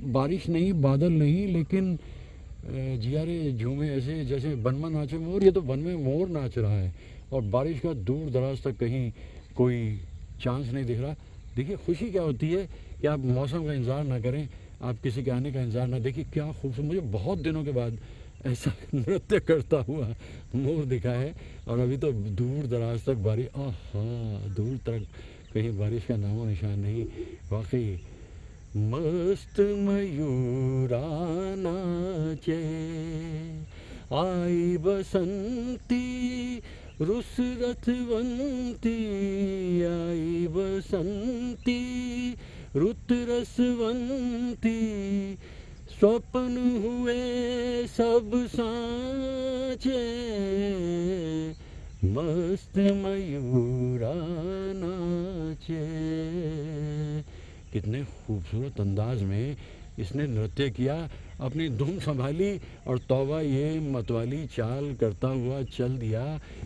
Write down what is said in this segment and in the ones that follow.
बारिश नहीं, बादल नहीं, लेकिन जियारे झूमे ऐसे जैसे वन में नाचे मोर। ये तो वन में मोर नाच रहा है और बारिश का दूर दराज तक कहीं कोई चांस नहीं दिख रहा। देखिए खुशी क्या होती है कि आप मौसम का इंतज़ार ना करें, आप किसी के आने का इंतज़ार ना। देखिए क्या खूबसूरत, मुझे बहुत दिनों के बाद ऐसा नृत्य करता हुआ मोर दिखा है। और अभी तो दूर दराज तक बारिश, हाँ दूर तक कहीं बारिश का नामो निशान नहीं। वाकई मस्त मयूरा नाचे, आई बसंती रुस रथवंती, आई बसंती रुत रसवंती, स्वप्न हुए सब साँचे, मस्त मयूरा नाचे। कितने खूबसूरत अंदाज में इसने नृत्य किया, अपनी धुन संभाली और तौबा ये मतवाली चाल करता हुआ चल दिया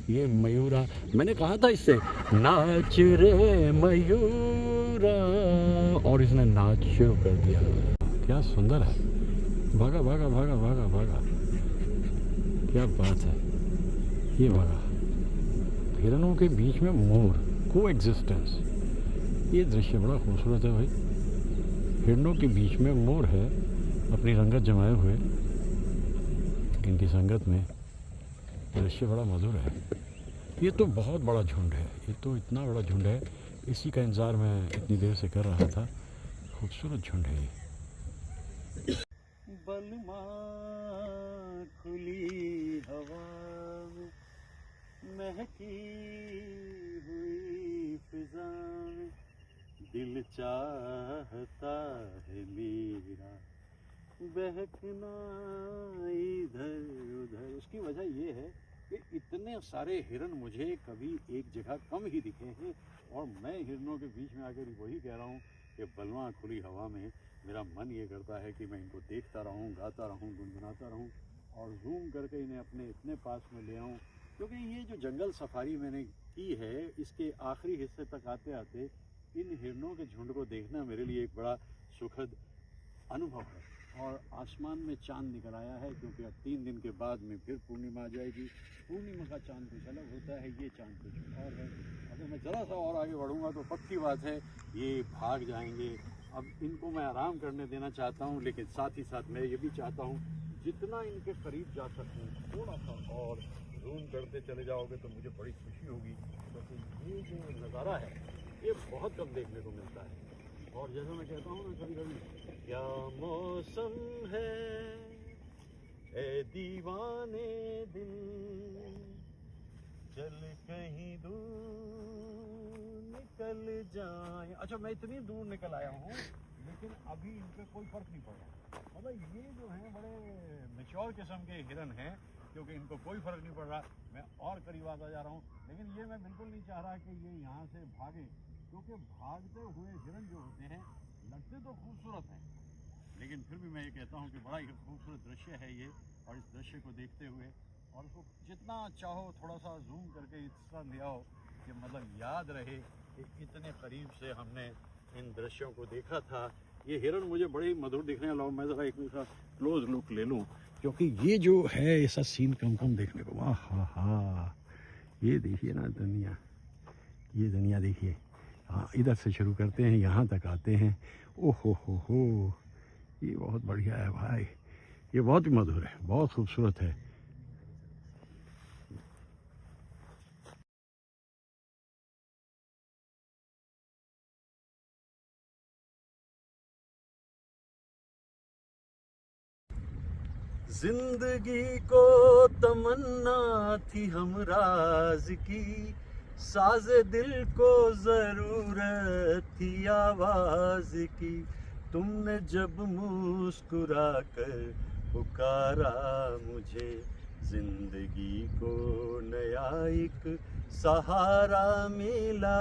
ये मयूरा। मैंने कहा था इससे, नाच रे मयूरा, और इसने नाच शुरू कर दिया। क्या सुंदर है, भागा भागा भागा भागा भागा, क्या बात है। ये भागा, हिरणों के बीच में मोर, को एग्जिस्टेंस। ये दृश्य बड़ा खूबसूरत है भाई। हिरणों के बीच में मोर है अपनी रंगत जमाए हुए, इनकी संगत में दृश्य बड़ा मधुर है। ये तो बहुत बड़ा झुंड है, ये तो इतना बड़ा झुंड है, इसी का इंतज़ार मैं इतनी देर से कर रहा था। खूबसूरत झुंड है ये। बलमा खुली हवा में, महकी हुई फिजा में, दिल चाहता है मेरा बहकना इधर उधर। उसकी वजह ये है कि इतने सारे हिरन मुझे कभी एक जगह कम ही दिखे हैं, और मैं हिरनों के बीच में आकर वही कह रहा हूँ कि बलवा खुली हवा में मेरा मन ये करता है कि मैं इनको देखता रहूं, गाता रहूं, गुनगुनाता रहूं और जूम करके इन्हें अपने इतने पास में ले आऊं। क्योंकि ये जो जंगल सफारी मैंने की है, इसके आखिरी हिस्से तक आते आते इन हिरणों के झुंड को देखना मेरे लिए एक बड़ा सुखद अनुभव है। और आसमान में चांद निकल आया है, क्योंकि अब 3 दिन के बाद में फिर पूर्णिमा आ जाएगी। पूर्णिमा का चांद कुछ अलग होता है, ये चांद कुछ और है। अगर मैं ज़रा सा और आगे बढ़ूँगा तो पक्की बात है ये भाग जाएंगे। अब इनको मैं आराम करने देना चाहता हूँ, लेकिन साथ ही साथ मैं ये भी चाहता हूँ जितना इनके करीब जा सकूँ थोड़ा सा और जूम करते चले जाओगे तो मुझे बड़ी खुशी होगी। क्योंकि ये जो नज़ारा है ये बहुत कम देखने को मिलता है। और जैसा मैं कहता हूँ ना कभी कभी, क्या मौसम है ए दीवाने दिल, चल कहीं दूर निकल जाए। अच्छा मैं इतनी दूर निकल आया हूँ, लेकिन अभी इन पे कोई फर्क नहीं पड़ रहा। मतलब ये जो हैं बड़े मैच्योर किस्म के हिरन हैं, क्योंकि इनको कोई फर्क नहीं पड़ रहा। मैं और करीब आता जा रहा हूँ, लेकिन ये मैं बिल्कुल नहीं चाह रहा कि ये यहाँ से भागे, क्योंकि भागते हुए हिरन जो होते हैं लगते तो खूबसूरत हैं, लेकिन फिर भी मैं ये कहता हूँ कि बड़ा ही खूबसूरत दृश्य है ये। और इस दृश्य को देखते हुए और उसको जितना चाहो थोड़ा सा जूम करके इस तरह ले आओ कि मतलब याद रहे कि इतने करीब से हमने इन दृश्यों को देखा था। ये हिरन मुझे बड़े ही मधुर दिखने लगा। मैं ज़रा एक क्लोज लुक ले लूँ, क्योंकि ये जो है ऐसा सीन कम कम देखने को। वाह हा हा, ये देखिए ना दुनिया, ये दुनिया देखिए। हाँ इधर से शुरू करते हैं, यहाँ तक आते हैं। ओहो हो, ये बहुत बढ़िया है भाई, ये बहुत ही मधुर है, बहुत खूबसूरत है। जिंदगी को तमन्ना थी हमराज की, साज़े दिल को ज़रूरत थी आवाज़ की। तुमने जब मुस्कुरा कर पुकारा मुझे, जिंदगी को नया एक सहारा मिला।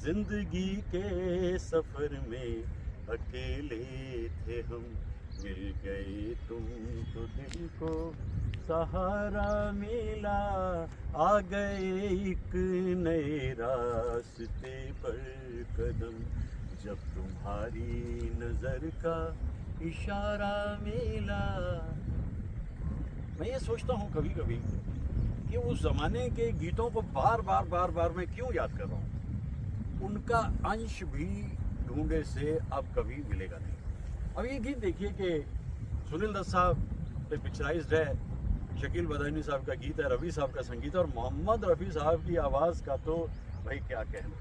जिंदगी के सफ़र में अकेले थे हम, मिल गए तुम तो दिल को सहारा मिला। आ गए एक नए रास्ते पर कदम, जब तुम्हारी नज़र का इशारा मिला। मैं ये सोचता हूँ कभी कभी कि उस जमाने के गीतों को बार बार मैं क्यों याद कर रहा हूँ। उनका अंश भी ढूंढे से अब कभी मिलेगा नहीं। अब ये गीत देखिए कि सुनील दत्त साहब पे पिक्चराइज्ड है, शकील बदायूनी साहब का गीत है, रफ़ी साहब का संगीत है, और मोहम्मद रफ़ी साहब की आवाज़ का तो भाई क्या कहना।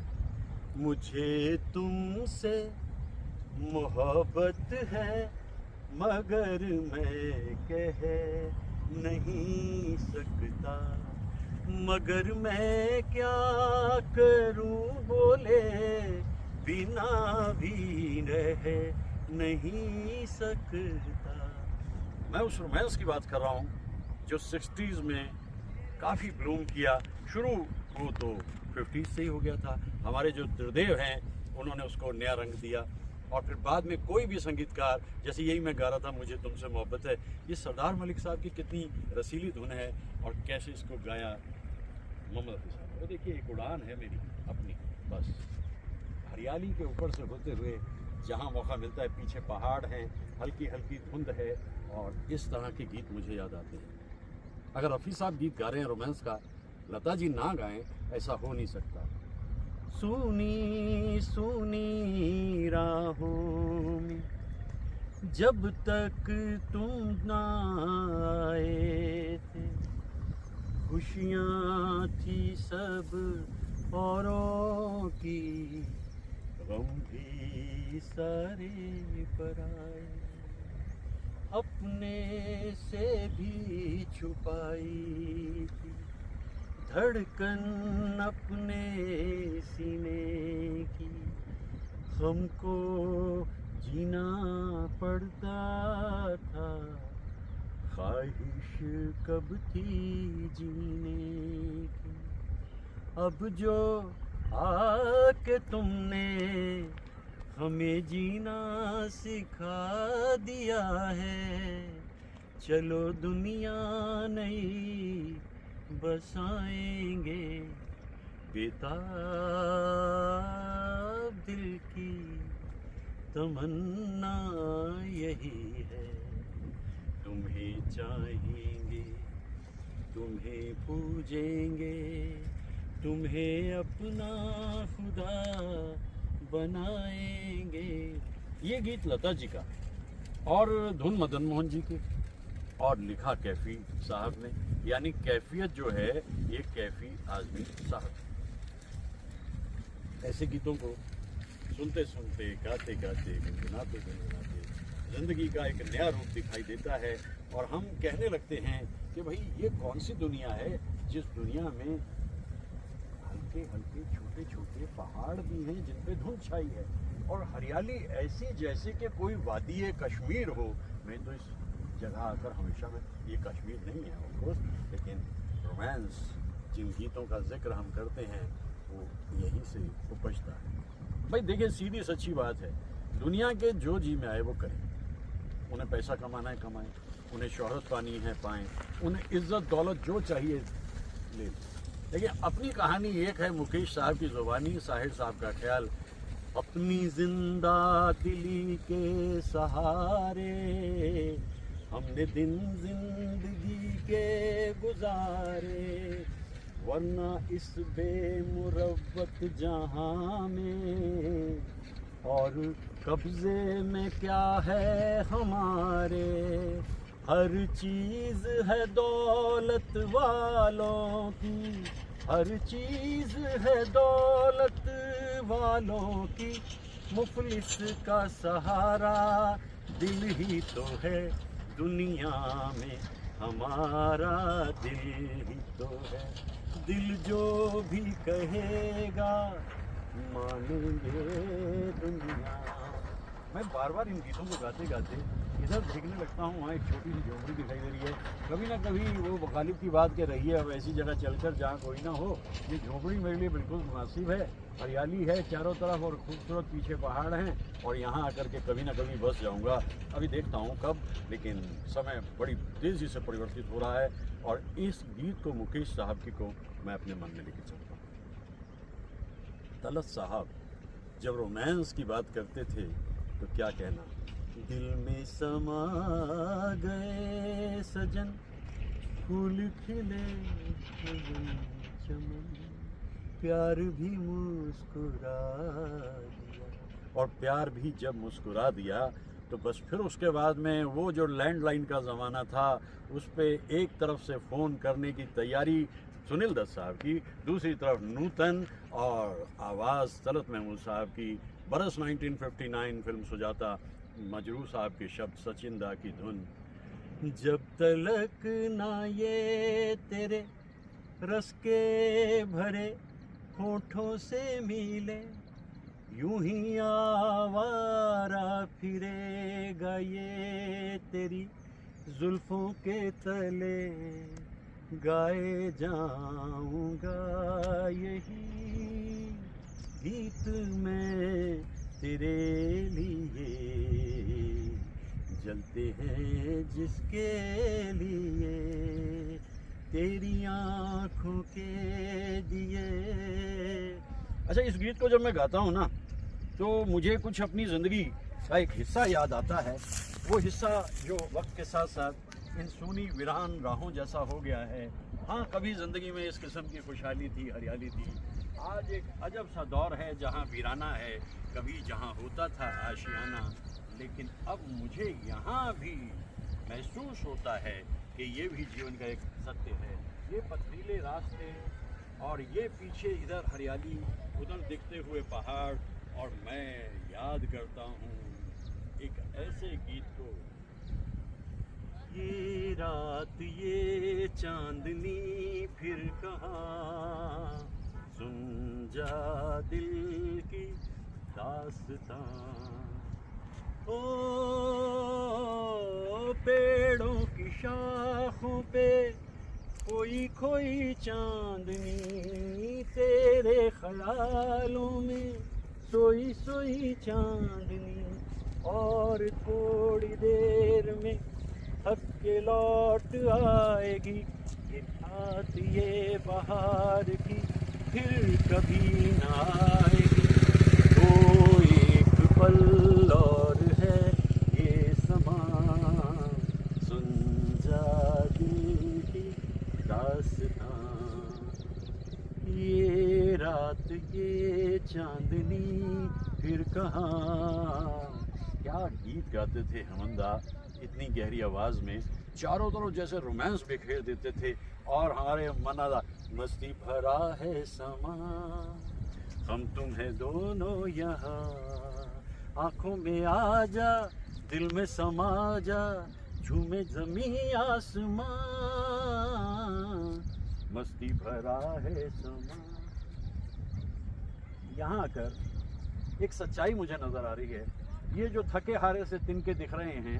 मुझे तुमसे मोहब्बत है मगर मैं कह नहीं सकता, मगर मैं क्या करूं बोले बिना भी रह नहीं सकता। मैं उस रोमांस की बात कर रहा हूँ जो 60s में काफ़ी ब्लूम किया। शुरू वो तो 50s से ही हो गया था। हमारे जो त्रिदेव हैं उन्होंने उसको नया रंग दिया, और फिर बाद में कोई भी संगीतकार, जैसे यही मैं गा रहा था मुझे तुमसे मोहब्बत है, ये सरदार मलिक साहब की कितनी रसीली धुन है और कैसे इसको गाया मोहम्मद रफ़ी साहब। वो देखिए एक उड़ान है मेरी अपनी, बस हरियाली के ऊपर से होते हुए जहाँ मौका मिलता है, पीछे पहाड़ हैं, हल्की हल्की धुंध है, और इस तरह के गीत मुझे याद आते हैं। अगर रफ़ी साहब गीत गा रहे हैं रोमांस का, लता जी ना गाएं, ऐसा हो नहीं सकता। सुनी सुनी राहों में जब तक तुम ना आए थे, खुशियाँ थी सब औरों की, गम भी सारे पर आए, अपने से भी छुपाई थी धड़कन अपने सीने की, हमको जीना पड़ता था, ख्वाहिश कब थी जीने की। अब जो आके तुमने हमें जीना सिखा दिया है, चलो दुनिया नई बसाएंगे, बेताब दिल की तमन्ना यही है, तुम्हें चाहेंगे, तुम्हें पूजेंगे, तुम्हें अपना खुदा बनाएंगे। ये गीत लता जी का, और धुन मदन मोहन जी की, और लिखा कैफी साहब ने। यानी कैफियत जो है ये कैफी आजमी साहब। ऐसे गीतों को सुनते सुनते, गाते गाते, गुनगुनाते गुनगुनाते ज़िंदगी का एक नया रूप दिखाई देता है, और हम कहने लगते हैं कि भाई ये कौन सी दुनिया है जिस दुनिया में हल्के हल्के छोटे छोटे पहाड़ भी हैं जिन पे धुंध छाई है, और हरियाली ऐसी जैसे कि कोई वादी कश्मीर हो। मैं तो इस जगह आकर हमेशा में, ये कश्मीर नहीं है ऑफकोर्स, लेकिन रोमांस जिन गीतों का जिक्र हम करते हैं वो यहीं से उपजता है। भाई देखिए सीधी सच्ची बात है, दुनिया के जो जी में आए वो करें। उन्हें पैसा कमाना है कमाएं, उन्हें शोहरत पानी है पाएं, उन्हें इज्जत दौलत जो चाहिए ले लें। लेकिन अपनी कहानी एक है, मुकेश साहब की ज़ुबानी, साहिर साहब का ख्याल, अपनी जिंदा दिली के सहारे हमने दिन जिंदगी के गुजारे, वरना इस बेमुरव्वत जहां में और कब्जे में क्या है हमारे, हर चीज़ है दौलत वालों की, हर चीज़ है दौलत वालों की, मुफलिस का सहारा दिल ही तो है, दुनिया में हमारा दिल ही तो है, दिल जो भी कहेगा मानेंगे दुनिया। मैं बार बार इन गीतों को गाते गाते इधर देखने लगता हूँ, वहाँ एक छोटी सी झोपड़ी दिखाई दे रही है। कभी ना कभी वो गालिब की बात कर रही है, अब ऐसी जगह चलकर जहाँ कोई ना हो, ये झोपड़ी मेरे लिए बिल्कुल मुनासिब है। हरियाली है चारों तरफ और खूबसूरत पीछे पहाड़ हैं, और यहाँ आकर के कभी ना कभी बस जाऊँगा। अभी देखता हूँ कब, लेकिन समय बड़ी तेज़ी से परिवर्तित हो रहा है, और इस गीत को मुकेश साहब की को मैं अपने मन में लेके चलता हूँ। तलत साहब जब रोमांस की बात करते थे तो क्या कहना, दिल में समा गए सजन, फूल खिले चमन चमन, प्यार भी मुस्कुरा दिया। और प्यार भी जब मुस्कुरा दिया तो बस फिर उसके बाद में वो जो लैंडलाइन का ज़माना था, उस पे एक तरफ से फ़ोन करने की तैयारी सुनील दत्त साहब की, दूसरी तरफ नूतन और आवाज़ तलत महमूद साहब की, बरस 1959 फिल्म सुजाता, मजरू साहब के शब्द, सचिन दा की धुन। जब तलक ना ये तेरे रस के भरे होठों से मिले, यूं ही आवारा फिरेगा ये तेरी जुल्फों के तले, गाए जाऊंगा यही गीत मैं तेरे लिए, जलते हैं जिसके लिए तेरी आँखों के दिए। अच्छा, इस गीत को जब मैं गाता हूँ ना तो मुझे कुछ अपनी ज़िंदगी का एक हिस्सा याद आता है। वो हिस्सा जो वक्त के साथ साथ इन सूनी वीरान राहों जैसा हो गया है। हाँ, कभी ज़िंदगी में इस किस्म की खुशहाली थी, हरियाली थी। आज एक अजब सा दौर है जहाँ वीराना है, कभी जहाँ होता था आशियाना। लेकिन अब मुझे यहाँ भी महसूस होता है कि ये भी जीवन का एक सत्य है। ये पथरीले रास्ते और ये पीछे इधर हरियाली, उधर दिखते हुए पहाड़, और मैं याद करता हूँ एक ऐसे गीत को। ये रात ये चांदनी फिर कहाँ, सुन जा दिल की दास्तां। ओ पेड़ों की शाखों पे कोई खोई चांदनी, तेरे ख्यालों में सोई सोई चांदनी, और थोड़ी देर में थक के लौट आएगी ये रात ये बहार की, फिर कभी ना आएगी। वो एक पल और है ये समा, सुन जा दिल की दास्तां। ये रात ये चांदनी फिर कहाँ। क्या गीत गाते थे हमंदा इतनी गहरी आवाज़ में, चारों तरफ जैसे रोमांस बिखेर देते थे। और हमारे मनादा मस्ती भरा है समा, हम तुम्हें दोनों यहाँ, आँखों में आ जा दिल में समा जा, झूमे जमी आसमां, मस्ती भरा है समा। यहाँ आकर एक सच्चाई मुझे नज़र आ रही है। ये जो थके हारे से तिनके दिख रहे हैं,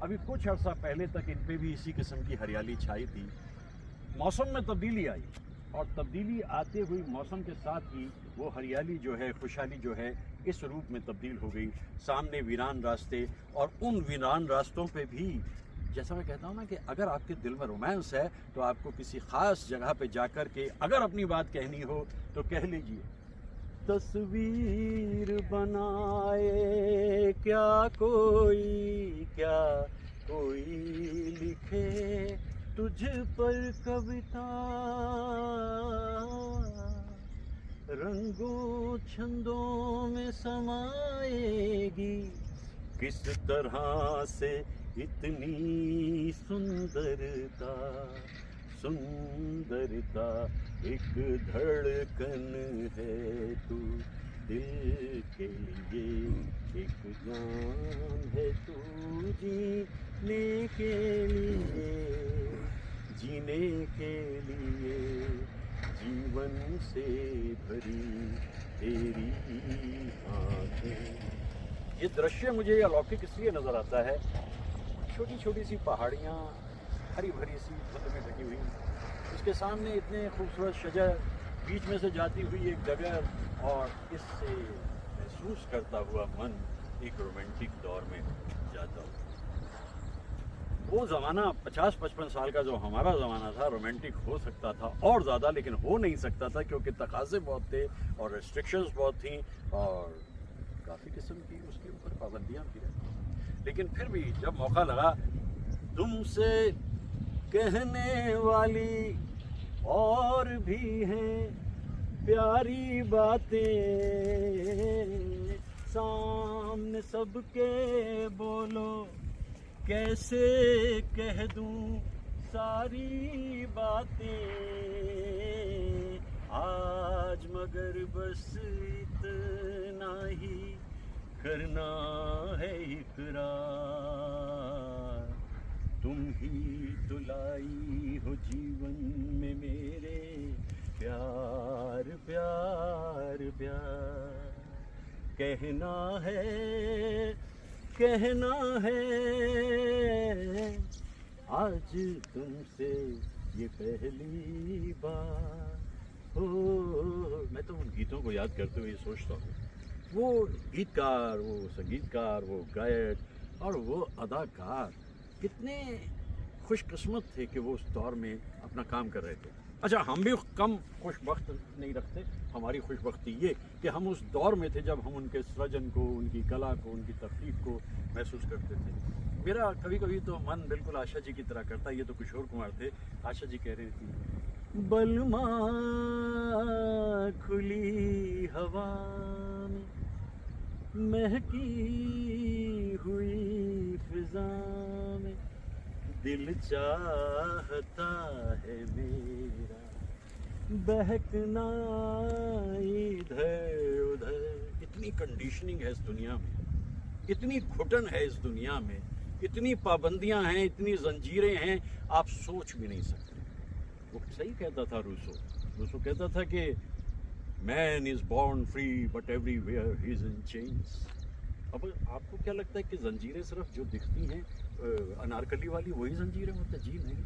अभी कुछ अर्सा पहले तक इन पे भी इसी किस्म की हरियाली छाई थी। मौसम में तब्दीली आई और तब्दीली आते हुई मौसम के साथ ही वो हरियाली जो है, खुशहाली जो है, इस रूप में तब्दील हो गई। सामने वीरान रास्ते, और उन वीरान रास्तों पे भी जैसा मैं कहता हूँ ना कि अगर आपके दिल में रोमांस है तो आपको किसी ख़ास जगह पे जाकर के अगर अपनी बात कहनी हो तो कह लीजिए। तस्वीर बनाए क्या कोई लिखे तुझ पर कविता, रंगों छंदों में समाएगी किस तरह से इतनी सुंदरता। एक धड़कन है तू दिल के लिए, एक जान है तू जीने के लिए, जीवन से भरी तेरी आँखें। ये दृश्य मुझे अलौकिक इसलिए नज़र आता है, छोटी छोटी सी पहाड़ियाँ, हरी भरी सी धुंध में ढकी हुई, उसके सामने इतने खूबसूरत शजर, बीच में से जाती हुई एक डगर, और इससे महसूस करता हुआ मन एक रोमांटिक दौर में जाता हूँ। वो ज़माना 50-55 साल का जो हमारा ज़माना था, रोमांटिक हो सकता था और ज़्यादा, लेकिन हो नहीं सकता था क्योंकि तकाज़े बहुत थे और रेस्ट्रिक्शंस बहुत थी और काफ़ी किस्म की उसके ऊपर पाबंदियाँ भी रहती। लेकिन फिर भी जब मौका लगा, तुमसे कहने वाली और भी हैं प्यारी बातें, सामने सबके बोलो कैसे कह दूं सारी बातें, आज मगर बस इतना ही करना है इकरार, तुम ही तो लाई हो जीवन में मेरे प्यार प्यार प्यार, कहना है आज तुमसे ये पहली बार हो। मैं तो उन गीतों को याद करते हुए सोचता हूँ, वो गीतकार, वो संगीतकार, वो गायक और वो अदाकार कितने खुशकिस्मत थे कि वो उस दौर में अपना काम कर रहे थे। अच्छा, हम भी कम खुशबख्त नहीं रखते, हमारी खुशबख्ती ये कि हम उस दौर में थे जब हम उनके सृजन को, उनकी कला को, उनकी तख्लीक को महसूस करते थे। मेरा कभी कभी तो मन बिल्कुल आशा जी की तरह करता, ये तो किशोर कुमार थे, आशा जी कह रही थी, बलमा खुली हवा में महकी हुई फिजा में दिल चाहता है मेरा बहकना इधर उधर। इतनी कंडीशनिंग है इस दुनिया में, इतनी घुटन है इस दुनिया में, इतनी पाबंदियां हैं, इतनी जंजीरें हैं, आप सोच भी नहीं सकते। वो सही कहता था रूसो कहता था कि man is born free but everywhere he is in chains. अब आपको क्या लगता है कि जंजीरें सिर्फ जो दिखती हैं अनारकली वाली वही जंजीरें होती हैं? जी नहीं,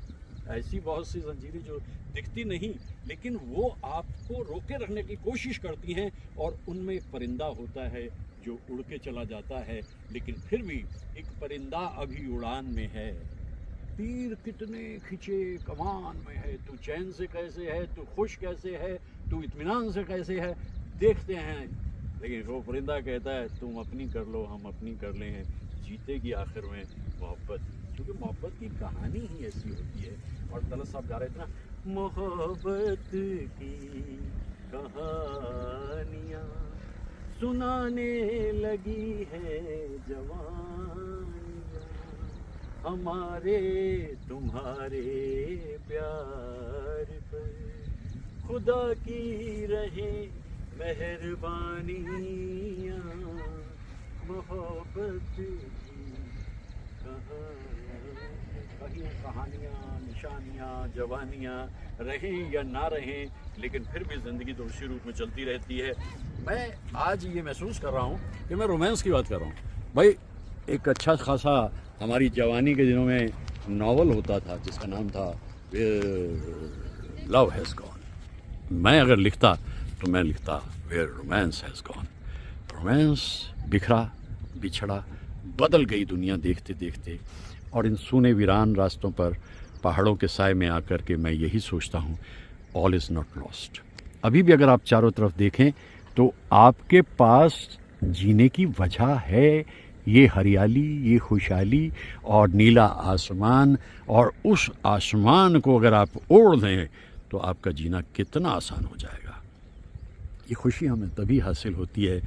ऐसी बहुत सी जंजीरें जो दिखती नहीं लेकिन वो आपको रोके रखने की कोशिश करती हैं, और उनमें एक परिंदा होता है जो उड़ के चला जाता है, लेकिन फिर भी एक परिंदा अभी उड़ान में है। तीर कितने खिंचे कमान में है, तू चैन से कैसे है, तू खुश कैसे है, तू इत्मीनान से कैसे है, देखते हैं। लेकिन वो परिंदा कहता है तुम अपनी कर लो, हम अपनी कर ले हैं, जीतेगी आखिर में मोहब्बत, क्योंकि मोहब्बत की कहानी ही ऐसी होती है। और तलत साहब गा रहे थे ना, मोहब्बत की कहानियाँ सुनाने लगी है जवानियाँ, हमारे तुम्हारे प्यार पर खुदा की रहे मेहरबानियाँ, मोहब्बत की कहानियाँ, निशानियाँ, जवानियाँ रहें या ना रहें, लेकिन फिर भी ज़िंदगी तो उसी रूप में चलती रहती है। मैं आज ये महसूस कर रहा हूँ कि मैं रोमांस की बात कर रहा हूँ। भाई एक अच्छा खासा हमारी जवानी के दिनों में नावल होता था जिसका नाम था लव हैज़ गॉन। मैं अगर लिखता तो मैं लिखता where romance has gone. Romance बिखरा, बिछड़ा, बदल गई दुनिया देखते देखते, और इन सूने वीरान रास्तों पर पहाड़ों के साए में आकर के मैं यही सोचता हूँ, ऑल इज़ नॉट लॉस्ट। अभी भी अगर आप चारों तरफ देखें तो आपके पास जीने की वजह है, ये हरियाली, ये खुशहाली और नीला आसमान, और उस आसमान को अगर आप ओढ़ लें तो आपका जीना कितना आसान हो जाएगा। ये खुशी हमें तभी हासिल होती है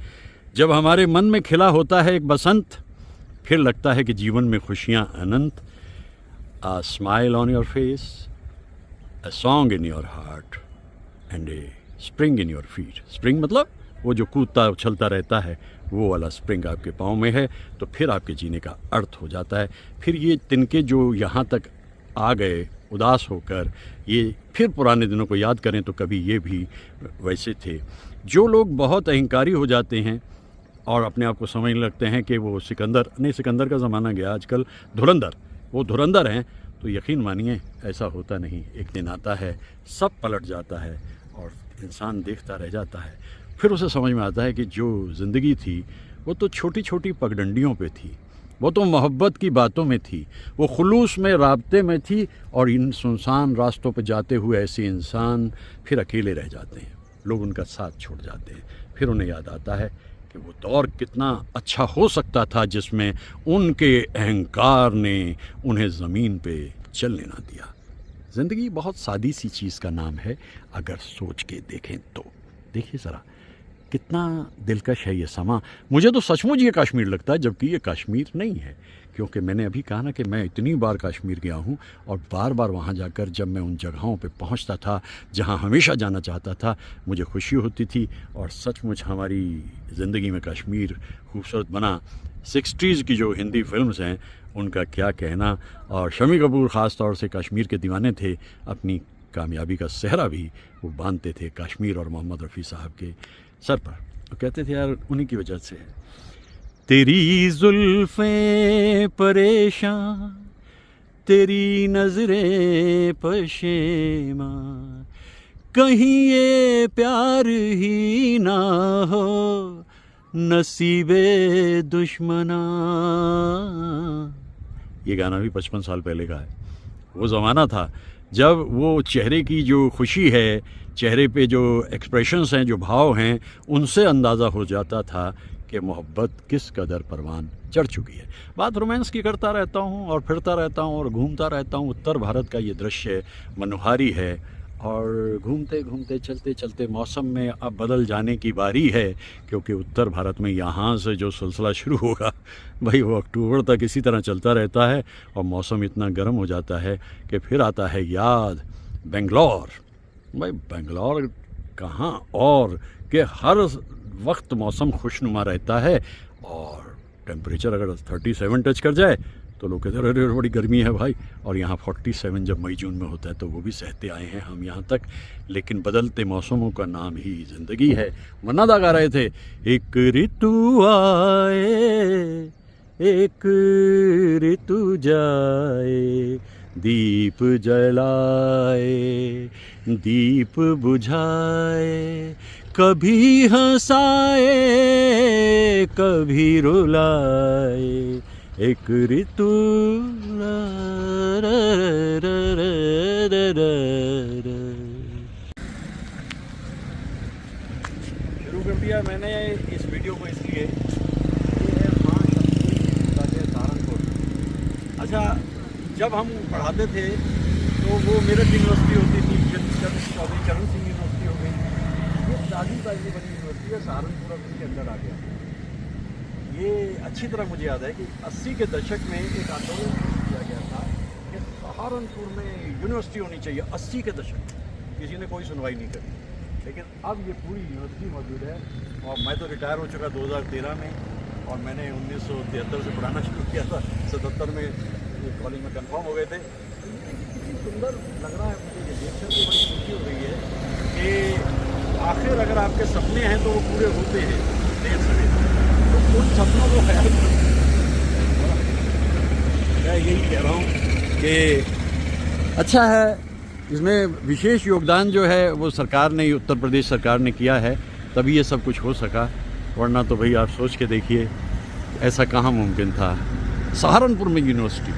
जब हमारे मन में खिला होता है एक बसंत, फिर लगता है कि जीवन में खुशियाँ अनंत। A smile on your face, a song in your heart and a spring in your feet. Spring मतलब वो जो कूदता उछलता रहता है, वो वाला स्प्रिंग आपके पाँव में है, तो फिर आपके जीने का अर्थ हो जाता है। फिर ये तिनके जो यहाँ तक आ गए उदास होकर, ये फिर पुराने दिनों को याद करें तो कभी ये भी वैसे थे। जो लोग बहुत अहंकारी हो जाते हैं और अपने आप को समझने लगते हैं कि वो सिकंदर नहीं, सिकंदर का ज़माना गया, आजकल धुरंधर, वो धुरंधर हैं, तो यकीन मानिए ऐसा होता नहीं। एक दिन आता है, सब पलट जाता है और इंसान देखता रह जाता है। फिर उसे समझ में आता है कि जो ज़िंदगी थी वो तो छोटी छोटी पगडंडियों पे थी, वो तो मोहब्बत की बातों में थी, वो खुलूस में राब्ते में थी, और इन सुनसान रास्तों पर जाते हुए ऐसे इंसान फिर अकेले रह जाते हैं। लोग उनका साथ छोड़ जाते हैं। फिर उन्हें याद आता है कि वो दौर कितना अच्छा हो सकता था जिसमें उनके अहंकार ने उन्हें ज़मीन पे चलने ना दिया। ज़िंदगी बहुत सादी सी चीज़ का नाम है, अगर सोच के देखें तो। देखिए ज़रा कितना दिलकश है ये समा। मुझे तो सचमुच ये कश्मीर लगता है, जबकि ये कश्मीर नहीं है, क्योंकि मैंने अभी कहा ना कि मैं इतनी बार कश्मीर गया हूँ और बार बार वहाँ जाकर जब मैं उन जगहों पे पहुँचता था जहाँ हमेशा जाना चाहता था, मुझे खुशी होती थी। और सचमुच हमारी ज़िंदगी में कश्मीर खूबसूरत बना। 60s की जो हिंदी फिल्म्स हैं उनका क्या कहना, और शम्मी कपूर ख़ास तौर से कश्मीर के दीवाने थे। अपनी कामयाबी का सेहरा भी वो बांधते थे कश्मीर और मोहम्मद रफ़ी साहब के सर पर। वो कहते थे यार उन्हीं की वजह से है। तेरी जुल्फ़ें परेशान, तेरी नज़रें पशेमा, कहीं ये प्यार ही ना हो नसीबे दुश्मना। ये गाना भी 55 साल पहले का है। वो ज़माना था जब वो चेहरे की जो खुशी है, चेहरे पे जो एक्सप्रेशंस हैं, जो भाव हैं, उनसे अंदाज़ा हो जाता था कि मोहब्बत किस कदर परवान चढ़ चुकी है। बात रोमांस की करता रहता हूँ और फिरता रहता हूँ और घूमता रहता हूँ। उत्तर भारत का ये दृश्य मनोहारी है, और घूमते घूमते चलते चलते मौसम में अब बदल जाने की बारी है, क्योंकि उत्तर भारत में यहाँ से जो सिलसिला शुरू होगा भाई वो अक्टूबर तक इसी तरह चलता रहता है, और मौसम इतना गर्म हो जाता है कि फिर आता है याद बेंगलोर। भाई बेंगलोर कहाँ, और कि हर वक्त मौसम खुशनुमा रहता है, और टेम्परेचर अगर 37 टच कर जाए तो लोग कहते हैं अरे बड़ी गर्मी है भाई। और यहाँ 47 जब मई जून में होता है तो वो भी सहते आए हैं हम यहाँ तक। लेकिन बदलते मौसमों का नाम ही ज़िंदगी है। मन्ना गा रहे थे, एक ऋतु आए एक ऋतु जाए, दीप जलाए दीप बुझाए, कभी हंसाए कभी रुलाए, एक ऋतु। शुरू कर दिया मैंने इस वीडियो को इसलिए, ये है माँ शक्ति सहारनपुर। अच्छा, जब हम पढ़ाते थे तो वो मेरठ यूनिवर्सिटी होती थी, चरण सिंह यूनिवर्सिटी हो गई, ये दादी ताजी बनी यूनिवर्सिटी है, सहारनपुर अब इसके अंदर आ गया। ये अच्छी तरह मुझे याद है कि 80 के दशक में एक आंदोलन किया गया था कि सहारनपुर में यूनिवर्सिटी होनी चाहिए। 80 के दशक किसी ने कोई सुनवाई नहीं करी, लेकिन अब ये पूरी यूनिवर्सिटी मौजूद है। और मैं तो रिटायर हो चुका 2013 में, और मैंने 1973 से पढ़ाना शुरू किया था। 77 में कॉलेज में कंफर्म हो गए थे। कितनी सुंदर लग रहा है मुझे ये देखकर, के बड़ी खुशी हो रही है कि आखिर अगर आपके सपने हैं तो वो पूरे होते हैं देर सवेर। तो उन सपनों को ख्याल मैं यही कह रहा हूँ कि अच्छा है, इसमें विशेष योगदान जो है वो सरकार ने, उत्तर प्रदेश सरकार ने किया है, तभी ये सब कुछ हो सका। वरना तो भाई आप सोच के देखिए ऐसा कहाँ मुमकिन था। सहारनपुर में यूनिवर्सिटी,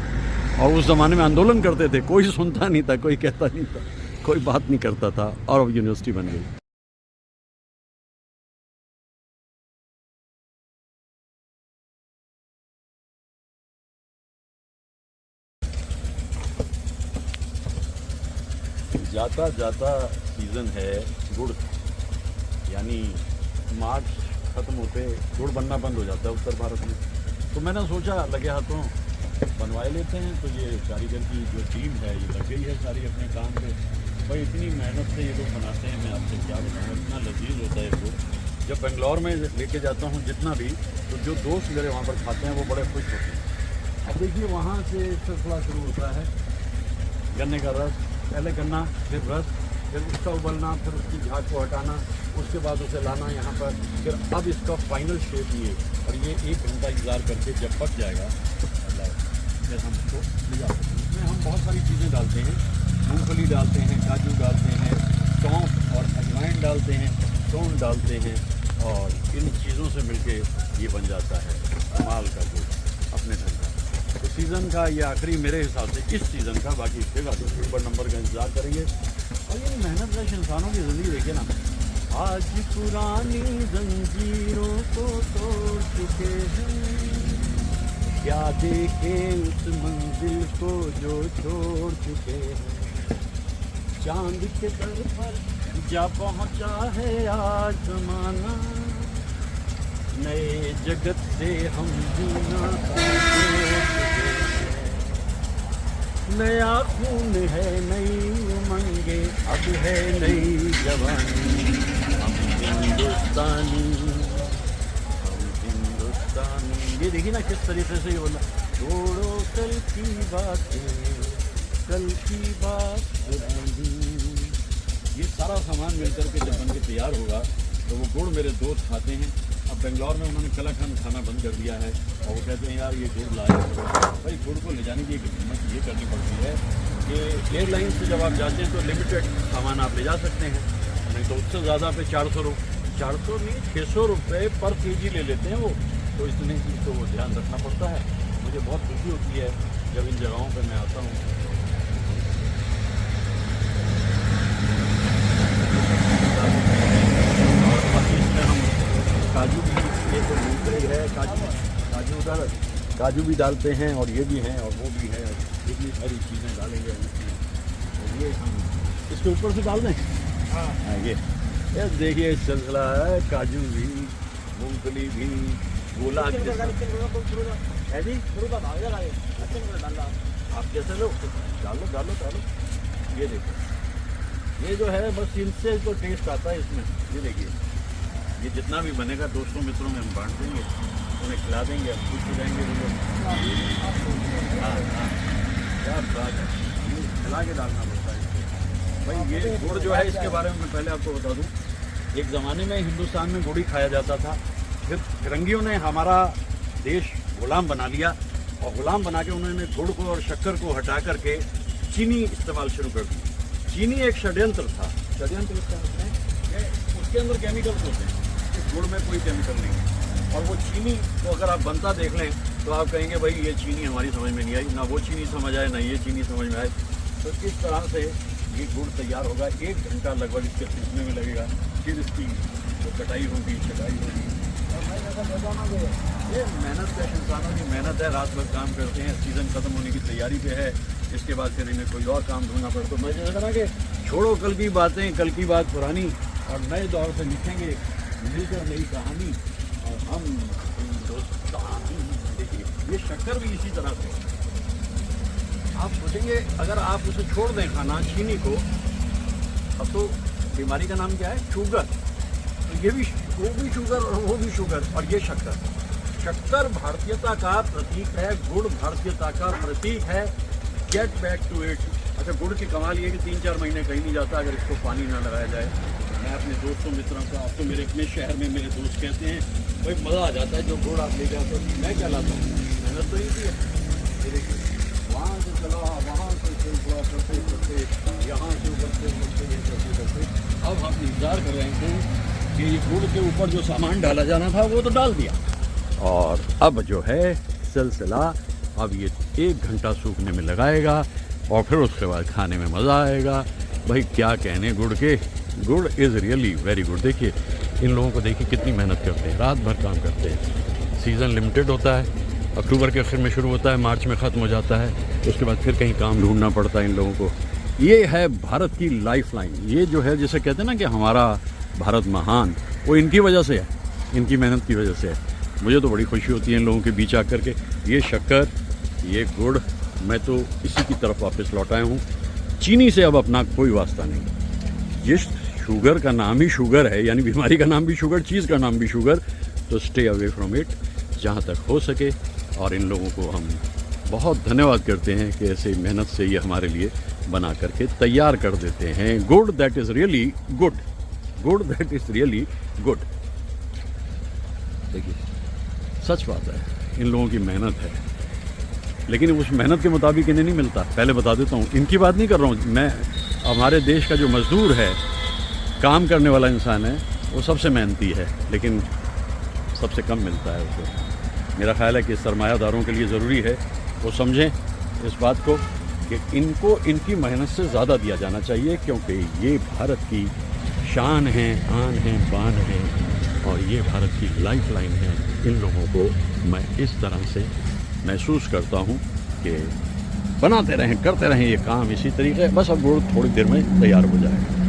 और उस ज़माने में आंदोलन करते थे, कोई सुनता नहीं था, कोई कहता नहीं था, कोई बात नहीं करता था, और अब यूनिवर्सिटी बन गई। जाता जाता सीज़न है गुड़, यानी मार्च ख़त्म होते गुड़ बनना बंद हो जाता है उत्तर भारत में। तो मैंने सोचा लगे हाथों बनवाए लेते हैं। तो ये कारीगर की जो टीम है ये लग गई है सारी अपने काम पे। भाई इतनी मेहनत से ये लोग बनाते हैं, मैं आपसे क्या बताऊँ, इतना लजीज होता है वो। जब बेंगलोर में लेके जाता हूँ जितना भी, तो जो दोस्त मेरे वहाँ पर खाते हैं वो बड़े खुश होते हैं। अब देखिए वहाँ से सिलसिला शुरू होता है गन्ने का रस, पहले गन्ना फिर रस, फिर उसका उबलना, फिर उसकी झाग को हटाना, उसके बाद उसे लाना यहाँ पर, फिर अब इसका फाइनल शेप ये, और ये 1 घंटा इंतज़ार करके जब पक जाएगा फिर हम उसको ले जाते हैं। इसमें हम बहुत सारी चीज़ें डालते हैं, मूंगफली डालते हैं, काजू डालते हैं, सौंफ और अजवाइन डालते हैं, सौंठ डालते हैं, और इन चीज़ों से मिलके ये बन जाता है कमाल का गुड़ अपने ढंग का। तो सीज़न का ये आखिरी मेरे हिसाब से इस सीज़न का, बाकी फिर अक्टूबर नंबर का इंतज़ार करेंगे। और ये मेहनत कश इंसानों की ज़िंदगी देखिए ना, आज पुरानी जंजीरों को तोड़ चुके हैं, क्या देखे उस मंजिल को जो छोड़ चुके हैं। चांद के दर पर जा पहुंचा है आज जमाना, नए जगत से हम जीना छोड़ चुके हैं। नया खून है, नई उमंगे, अब है नई जवानी। हम हिंदुस्तानी, हम हिंदुस्तानी। ये देखिए ना किस तरीके से ये बोला, छोड़ो कल की बातें, कल की बात पुरानी। ये सारा सामान मिलकर के जब बन के तैयार होगा तो वो गुड़ मेरे दोस्त खाते हैं। अब बेंगलोर में उन्होंने कलाकंद खाना बंद कर दिया है और वो कहते हैं यार ये गुड़ लाए। भाई गुड़ को ले जाने की एक हिम्मत ये करनी पड़ती है कि एयरलाइन से जब आप जाते हैं तो लिमिटेड सामान आप ले जा सकते हैं, नहीं तो उससे ज़्यादा पे 400 नहीं 600 रुपये पर केजी ले लेते हैं वो। तो इतने चीज़ तो वो ध्यान रखना पड़ता है। मुझे बहुत खुशी होती है जब इन जगहों पर मैं आता हूँ। काजू भी, ये तो मूंगफली है, काजू उधर काजू भी डालते हैं और ये भी हैं और वो भी है, इतनी सारी चीज़ें डालेंगे और ये हम इसके ऊपर से डाल दें। हाँ ये देखिए सिलसिला है, काजू भी, मूंगफली भी, गोला है जी। आप कैसे लो डालो। ये देखो, ये जो है बस इनसे तो टेस्ट आता है इसमें। ये देखिए, ये जितना भी बनेगा दोस्तों मित्रों में हम बांट देंगे, उन्हें खिला देंगे, हम खुश हो जाएंगे वो लोग। हाँ क्या बात है, ये खिला के डालना पड़ता है इसको। भाई ये गुड़ जो है इसके बारे में मैं पहले आपको बता दूं, एक ज़माने में हिंदुस्तान में गुड़ ही खाया जाता था। फिर फिरंगियों ने हमारा देश गुलाम बना लिया और गुलाम बना के उन्होंने गुड़ को और शक्कर को हटा करके चीनी इस्तेमाल शुरू कर दी। चीनी एक षड्यंत्र था। षड्यंत्र उसके अंदर केमिकल्स होते हैं, इस गुड़ में कोई केमिकल नहीं है। और वो चीनी को अगर आप बनता देख लें तो आप कहेंगे भाई ये चीनी हमारी समझ में नहीं आई, ना वो चीनी समझ आए ना ये चीनी समझ में आए। तो इस तरह से ये गुड़ तैयार होगा। 1 घंटा लगभग इसके पीसने में लगेगा, फिर इसकी जो कटाई होगी, छटाई होगी। ये मेहनत है, इंसानों की मेहनत है, रात भर काम करते हैं। सीज़न ख़त्म होने की तैयारी पे है, इसके बाद फिर इन्हें कोई और काम ढूंढना पड़ता। तो मैं जैसे कहा कि छोड़ो कल की बातें, कल की बात पुरानी, और नए दौर से लिखेंगे मिलकर नई कहानी। और हम हिंदुस्तानी। देखिए ये शक्कर भी इसी तरह से, आप सोचेंगे अगर आप उसे छोड़ दें खाना, चीनी को, अब तो बीमारी का नाम क्या है, शुगर। तो ये भी, वो भी शुगर और वो भी शुगर, और ये शक्कर। शक्कर भारतीयता का प्रतीक है, गुड़ भारतीयता का प्रतीक है। Get back to it. अच्छा, गुड़ की कमाल ये कि 3-4 महीने कहीं नहीं जाता अगर इसको पानी ना लगाया जाए। मैं अपने दोस्तों मित्रों का, आप तो मेरे अपने शहर में मेरे दोस्त कहते हैं भाई मज़ा आ जाता है जो गुड़ आप ले जाते हो। मैं क्या लाता हूँ, मेहनत तो इसी है। ये देखिए वहाँ से चला, वहाँ से करते यहाँ से करते अब हम इंतज़ार कर रहे थे कि ये गुड़ के ऊपर जो सामान डाला जाना था वो तो डाल दिया, और अब जो है सिलसिला अब ये 1 घंटा सूखने में लगाएगा और फिर उसके बाद खाने में मज़ा आएगा। भाई क्या कहने गुड़ के, गुड़ इज़ रियली वेरी गुड। देखिए इन लोगों को, देखिए कितनी मेहनत करते हैं, रात भर काम करते हैं। सीज़न लिमिटेड होता है, अक्टूबर के आखिर में शुरू होता है, मार्च में ख़त्म हो जाता है, उसके बाद फिर कहीं काम ढूंढना पड़ता है इन लोगों को। ये है भारत की लाइफ लाइन। ये जो है जिसे कहते हैं ना कि हमारा भारत महान, वो इनकी वजह से है, इनकी मेहनत की वजह से है। मुझे तो बड़ी खुशी होती है इन लोगों के बीच आकर के। ये शक्कर, ये गुड़, मैं तो इसी की तरफ वापस लौटाया हूँ। चीनी से अब अपना कोई वास्ता नहीं। जिस शुगर का नाम ही शुगर है, यानी बीमारी का नाम भी शुगर, चीज़ का नाम भी शुगर, तो स्टे अवे फ्रॉम इट जहाँ तक हो सके। और इन लोगों को हम बहुत धन्यवाद करते हैं कि ऐसे मेहनत से ये हमारे लिए बना करके तैयार कर देते हैं गुड़ दैट इज़ रियली गुड, गुड़ दैट इज़ रियली गुड। देखिए सच बात है, इन लोगों की मेहनत है, लेकिन उस मेहनत के मुताबिक इन्हें नहीं मिलता। पहले बता देता हूँ, इनकी बात नहीं कर रहा हूँ मैं। हमारे देश का जो मज़दूर है, काम करने वाला इंसान है, वो सबसे मेहनती है, लेकिन सबसे कम मिलता है उसे। मेरा ख्याल है कि सरमायादारों के लिए ज़रूरी है वो समझें इस बात को कि इनको इनकी मेहनत से ज़्यादा दिया जाना चाहिए, क्योंकि ये भारत की शान हैं, आन हैं, बान हैं, और ये भारत की लाइफ लाइन है। इन लोगों को मैं इस तरह से महसूस करता हूँ कि बनाते रहें, करते रहें ये काम इसी तरीके। बस अब गुड़ थोड़ी देर में तैयार हो जाएगा।